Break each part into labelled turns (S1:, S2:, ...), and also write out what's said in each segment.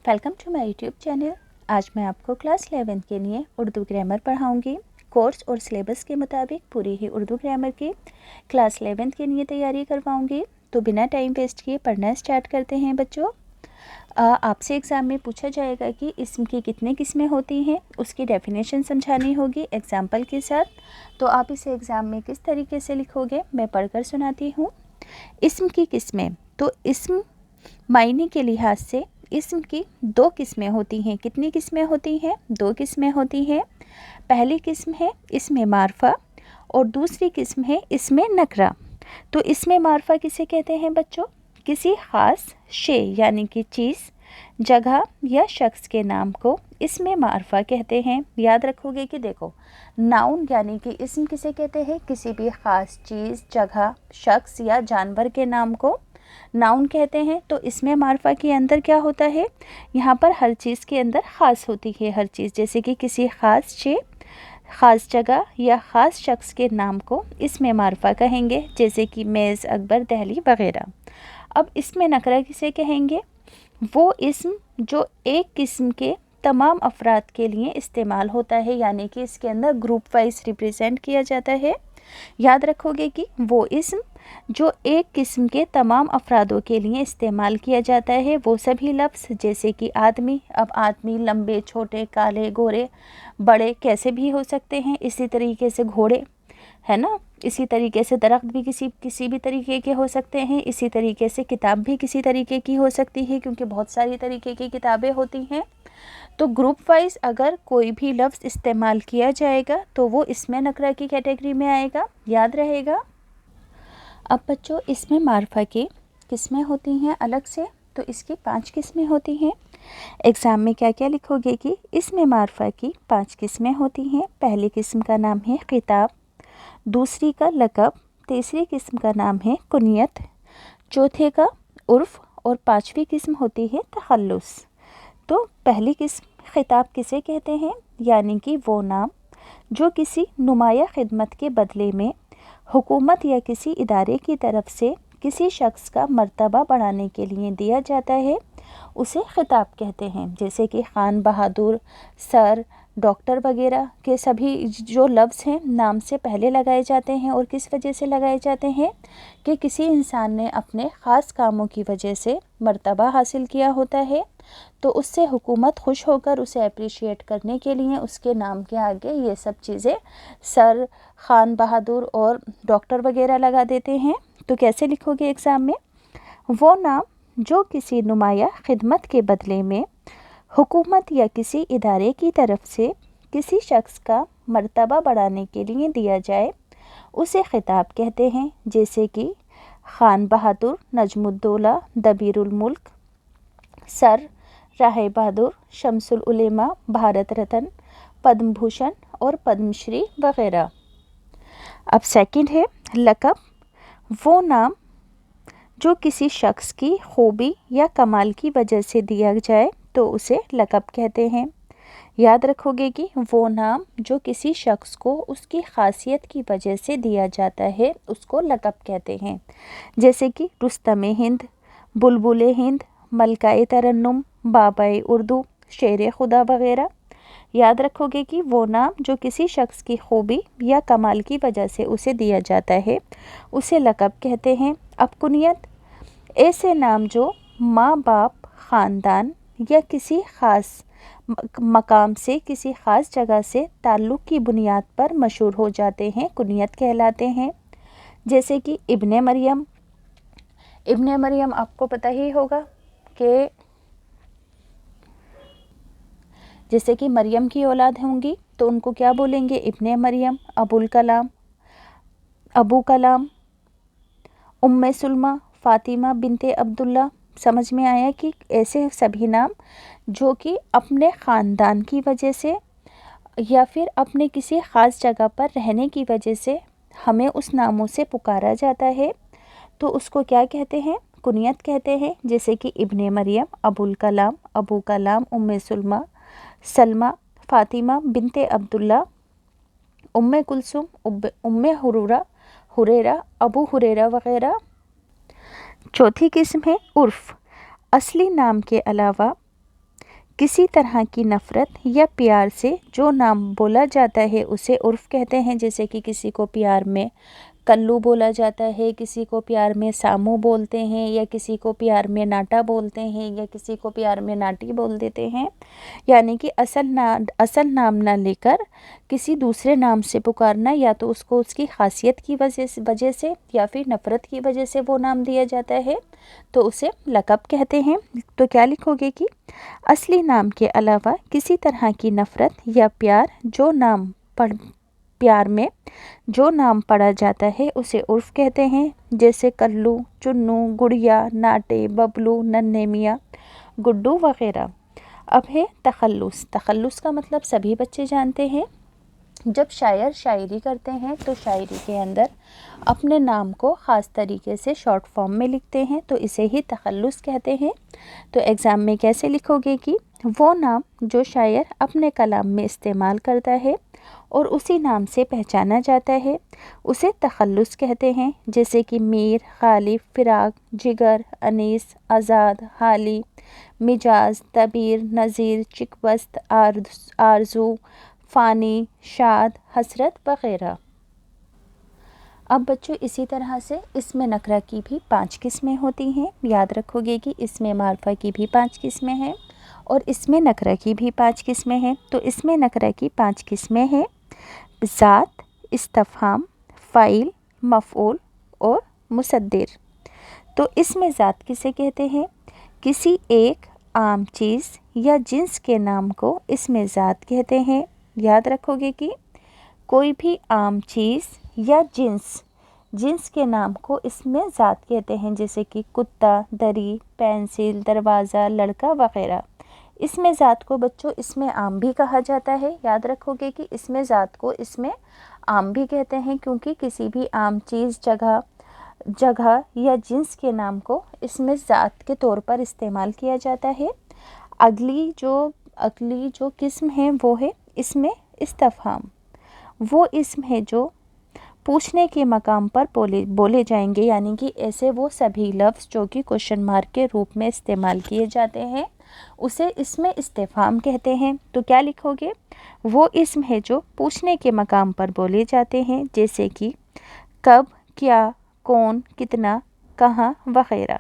S1: Welcome to my YouTube channel. आज मैं आपको क्लास 11 के लिए उर्दू ग्रामर पढ़ाऊंगी। कोर्स और सिलेबस के मुताबिक पूरी ही उर्दू ग्रामर की क्लास 11 के लिए तैयारी करवाऊंगी। तो बिना टाइम वेस्ट किए पढ़ना स्टार्ट करते हैं बच्चों। आपसे एग्ज़ाम में पूछा जाएगा कि इस्म की कितनी किस्में होती हैं, उसकी डेफिनेशन समझानी होगी एग्जाम्पल के साथ। तो आप इसे एग्ज़ाम में किस तरीके से लिखोगे मैं पढ़कर सुनाती हूँ। इस्म की किस्में, तो इस्म मायने के लिहाज से इस्म की दो किस्में होती हैं। कितनी किस्में होती हैं? दो किस्में होती हैं। पहली किस्म है इस्म मारफा और दूसरी किस्म है इस्म नकरा। तो इस्म मारफा किसे कहते हैं बच्चों? किसी ख़ास शे यानी कि चीज़, जगह या शख्स के नाम को इस्म मारफा कहते हैं। याद रखोगे कि देखो, नाउन यानी कि इस्म किसे कहते हैं? किसी भी ख़ास चीज़, जगह, शख्स या जानवर के नाम को नाउन कहते हैं। तो इसमें मारफा के अंदर क्या होता है? यहाँ पर हर चीज़ के अंदर ख़ास होती है हर चीज़, जैसे कि किसी ख़ास शे, ख़ास जगह या ख़ास शख्स के नाम को इसमें मारफा कहेंगे, जैसे कि मेज़, अकबर, दहली वगैरह। अब इसमें नकरा किसे कहेंगे? वो इस्म जो एक किस्म के तमाम अफराद के लिए इस्तेमाल होता है, यानी कि इसके अंदर ग्रुप वाइज रिप्रेजेंट किया जाता है। याद रखोगे कि वो इस्म जो एक किस्म के तमाम अफरादों के लिए इस्तेमाल किया जाता है, वो सभी लफ्ज़, जैसे कि आदमी। अब आदमी लंबे, छोटे, काले, गोरे, बड़े कैसे भी हो सकते हैं। इसी तरीके से घोड़े, है ना। इसी तरीके से दरख्त भी किसी भी तरीके के हो सकते हैं। इसी तरीके से किताब भी किसी तरीके की हो सकती है, क्योंकि बहुत सारी तरीके की किताबें होती हैं। तो ग्रुप वाइज अगर कोई भी लफ्ज़ इस्तेमाल किया जाएगा तो वो इसमें नकरा की कैटेगरी में आएगा। याद रहेगा। अब बच्चों, इसमें मारफा की किस्में होती हैं अलग से। तो इसकी 5 किस्में होती हैं। एग्ज़ाम में क्या क्या लिखोगे कि इसमें मारफा की 5 किस्में होती हैं। पहली किस्म का नाम है खिताब, दूसरी का लक़ब, तीसरी किस्म का नाम है कुनियत, चौथे का उर्फ़ और 5वीं किस्म होती है तखल्लुस। तो पहली किस्म खिताब किसे कहते हैं? यानी कि वो नाम जो किसी नुमाया खिदमत के बदले में हुकूमत या किसी इदारे की तरफ से किसी शख्स का मर्तबा बढ़ाने के लिए दिया जाता है, उसे खिताब कहते हैं। जैसे कि खान बहादुर, सर, डॉक्टर वगैरह के सभी जो लफ्ज़ हैं नाम से पहले लगाए जाते हैं। और किस वजह से लगाए जाते हैं? कि किसी इंसान ने अपने ख़ास कामों की वजह से मर्तबा हासिल किया होता है, तो उससे हुकूमत खुश होकर उसे अप्रिशिएट करने के लिए उसके नाम के आगे ये सब चीज़ें सर, खान बहादुर और डॉक्टर वगैरह लगा देते हैं। तो कैसे लिखोगे एग्ज़ाम में? वो नाम जो किसी नुमाया खिदमत के बदले में हुकूमत या किसी इदारे की तरफ से किसी शख्स का मर्तबा बढ़ाने के लिए दिया जाए, उसे खिताब कहते हैं। जैसे कि खान बहादुर, नजमुद्दौला, दबीरुल मुल्क, सर, राहे बहादुर, शमसुल उलेमा, भारत रत्न, पद्म भूषण और पद्मश्री वगैरह। अब सेकंड है लक़ब। वो नाम जो किसी शख्स की खूबी या कमाल की वजह से दिया जाए तो उसे लक़ब कहते हैं। याद रखोगे कि वो नाम जो किसी शख्स को उसकी ख़ासियत की वजह से दिया जाता है उसको लक़ब कहते हैं। जैसे कि रुस्तम हिंद, बुलबुल हिंद, मलकाए तरन्नुम, बाबाए उर्दू, शेर खुदा वगैरह। याद रखोगे कि वो नाम जो किसी शख्स की खूबी या कमाल की वजह से उसे दिया जाता है उसे लक़ब कहते हैं। अब कुनियत, ऐसे नाम जो माँ बाप, ख़ानदान या किसी ख़ास मकाम से, किसी ख़ास जगह से ताल्लुक़ की बुनियाद पर मशहूर हो जाते हैं, कुनियत कहलाते हैं। जैसे कि इब्ने मरियम। इब्ने मरियम आपको पता ही होगा कि जैसे कि मरियम की औलाद होंगी तो उनको क्या बोलेंगे? इब्ने मरियम। अबुल कलाम, अबू कलाम, उम्मे सुलमा, फ़ातिमा बिनते अब्दुल्ला। समझ में आया कि ऐसे सभी नाम जो कि अपने ख़ानदान की वजह से या फिर अपने किसी ख़ास जगह पर रहने की वजह से हमें उस नामों से पुकारा जाता है, तो उसको क्या कहते हैं? कुनियत कहते हैं। जैसे कि इब्ने मरियम, अबुल कलाम, अबू कलाम, उम्मे सुलमा, सलमा, फ़ातिमा बिनते अब्दुल्ला, उम्मे कुलसुम, उम्मे हुरैरा, अबू हुरैरा वगैरह। चौथी किस्म है उर्फ़। असली नाम के अलावा किसी तरह की नफ़रत या प्यार से जो नाम बोला जाता है उसे उर्फ़ कहते हैं। जैसे कि किसी को प्यार में कल्लू बोला जाता है, किसी को प्यार में सामू बोलते हैं, या किसी को प्यार में नाटा बोलते हैं, या किसी को प्यार में नाटी बोल देते हैं। यानी कि असल नाम ना लेकर किसी दूसरे नाम से पुकारना, या तो उसको उसकी खासियत की वजह से या फिर नफ़रत की वजह से वो नाम दिया जाता है, तो उसे लक़ब कहते हैं। तो क्या लिखोगे कि असली नाम के अलावा किसी तरह की नफ़रत या प्यार में जो नाम पढ़ा जाता है उसे उर्फ़ कहते हैं। जैसे कल्लू, चुन्नू, गुड़िया, नाटे, बबलू, नन्हे मियाँ, गुड्डू वग़ैरह। अब है तखल्लुस। तखल्लुस का मतलब सभी बच्चे जानते हैं। जब शायर शायरी करते हैं तो शायरी के अंदर अपने नाम को ख़ास तरीके से शॉर्ट फॉर्म में लिखते हैं, तो इसे ही तखल्लुस कहते हैं। तो एग्ज़ाम में कैसे लिखोगे कि वो नाम जो शायर अपने कलाम में इस्तेमाल करता है और उसी नाम से पहचाना जाता है उसे तखल्लुस कहते हैं। जैसे कि मीर, गालिब, फ़िराक, जिगर, अनीस, आज़ाद, हाली, मिजाज, तबीर, नज़ीर, चिकबस्त, आरज़ू, फ़ानी, शाद, हसरत वग़ैरह। अब बच्चों इसी तरह से इसमें नकरा की भी 5 किस्में होती हैं। याद रखोगे कि इसमें मार्फा की भी 5 किस्में हैं और इसमें नकरा की भी 5 किस्में हैं। तो इसमें नकरा की 5 किस्में हैं: ज़ात, इस्तफ़हाम, फ़ाइल, मफ़ऊल और मुसद्दिर। तो इसमें ज़ात किसे कहते हैं? किसी एक आम चीज़ या जिन्स के नाम को इसमें ज़ात कहते हैं। याद रखोगे कि कोई भी आम चीज़ या जिन्स के नाम को इसमें ज़ात कहते हैं। जैसे कि कुत्ता, दरी, पेंसिल, दरवाज़ा, लड़का वग़ैरह। इसमें ज़ात को बच्चों इसमें आम भी कहा जाता है। याद रखोगे कि इसमें ज़ात को इसमें आम भी कहते हैं, क्योंकि किसी भी आम चीज़, जगह या जिन्स के नाम को इसमें ज़ात के तौर पर इस्तेमाल किया जाता है। अगली जो किस्म है वो है इसमें इस्तफ़हाम। वो इसम है जो पूछने के मकाम पर बोले जाएंगे, यानी कि ऐसे वो सभी लफ्ज़ जो कि क्वेश्चन मार्क के रूप में इस्तेमाल किए जाते हैं उसे इसमें इस्तिफ़हाम कहते हैं। तो क्या लिखोगे? वो इसम है जो पूछने के मकाम पर बोले जाते हैं, जैसे कि कब, क्या, कौन, कितना, कहाँ वग़ैरह।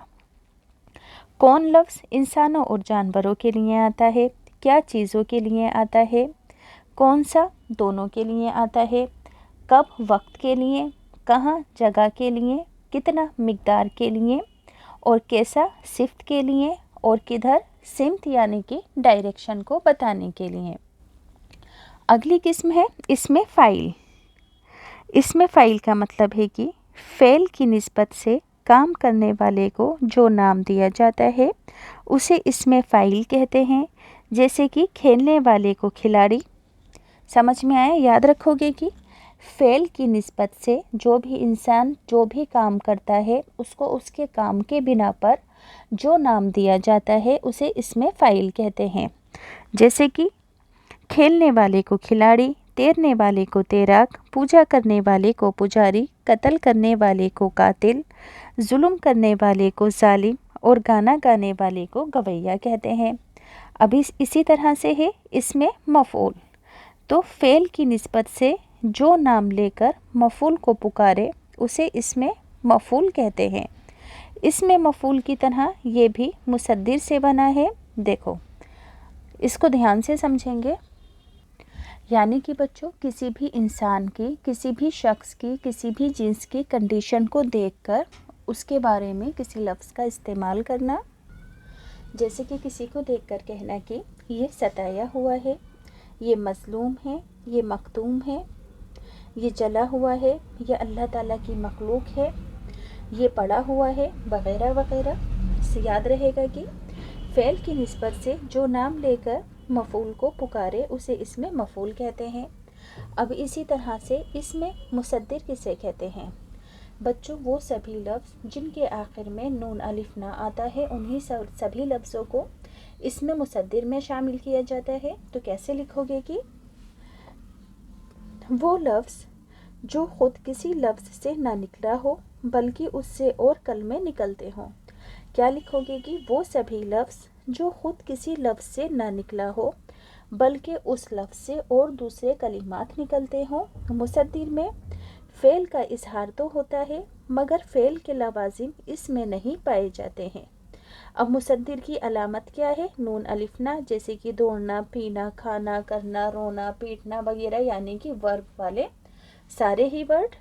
S1: कौन लफ्ज़ इंसानों और जानवरों के लिए आता है, क्या चीज़ों के लिए आता है, कौन सा दोनों के लिए आता है, कब वक्त के लिए, कहाँ जगह के लिए, कितना मिक़दार के लिए, और कैसा सिफ्त के लिए, और किधर सिमत यानी कि डायरेक्शन को बताने के लिए। अगली किस्म है इसमें फ़ाइल। इसमें फ़ाइल का मतलब है कि फ़ेल की निस्बत से काम करने वाले को जो नाम दिया जाता है उसे इसमें फ़ाइल कहते हैं। जैसे कि खेलने वाले को खिलाड़ी। समझ में आया? याद रखोगे कि फ़ेल की निस्बत से जो भी इंसान जो भी काम करता है उसको उसके काम के बिना पर जो नाम दिया जाता है उसे इसमें फ़ाइल कहते हैं। जैसे कि खेलने वाले को खिलाड़ी, तैरने वाले को तैराक, पूजा करने वाले को पुजारी, कत्ल करने वाले को कातिल, जुल्म करने वाले को जालिम और गाना गाने वाले को गवैया कहते हैं। अभी इसी तरह से है इसमें मफ़ऊल। तो फ़ेल की निस्बत से जो नाम लेकर मफ़ऊल को पुकारे उसे इसमें मफ़ऊल कहते हैं। इसमें मफ़ऊल की तरह ये भी मुसद्दिर से बना है। देखो इसको ध्यान से समझेंगे। यानी कि बच्चों किसी भी इंसान की, किसी भी शख्स की, किसी भी जिन्स की कंडीशन को देखकर उसके बारे में किसी लफ्ज़ का इस्तेमाल करना। जैसे कि किसी को देखकर कहना कि ये सताया हुआ है, ये मज़लूम है, ये मखदूम है, ये जला हुआ है, ये अल्लाह ताला की मखलूक है, ये पड़ा हुआ है वग़ैरह वग़ैरह। से याद रहेगा कि फ़ेल की निस्बत से जो नाम लेकर मफ़ऊल को पुकारे उसे इसमें मफ़ऊल कहते हैं। अब इसी तरह से इसमें मुसद्दिर किसे कहते हैं? बच्चों वो सभी लफ्ज़ जिनके आखिर में नून अलिफ ना आता है उन्हीं सभी लफ्ज़ों को इसमें मुसद्दिर में शामिल किया जाता है। तो कैसे लिखोगे कि वो लफ्ज़ जो ख़ुद किसी लफ्ज़ से ना निकला हो बल्कि उससे और कलमे निकलते हों। क्या लिखोगे कि वो सभी लफ्ज़ जो खुद किसी लफ्ज़ से ना निकला हो बल्कि उस लफ्ज़ से और दूसरे कलिमात निकलते हों। मुसद्दिर में फ़ेल का इजहार तो होता है मगर फ़ेल के लवाजिम इसमें नहीं पाए जाते हैं। अब मुसद्दिर की अलामत क्या है? नून अलिफना, जैसे कि दौड़ना, पीना, खाना, करना, रोना, पीटना वगैरह, यानी कि वर्ब वाले सारे ही वर्ड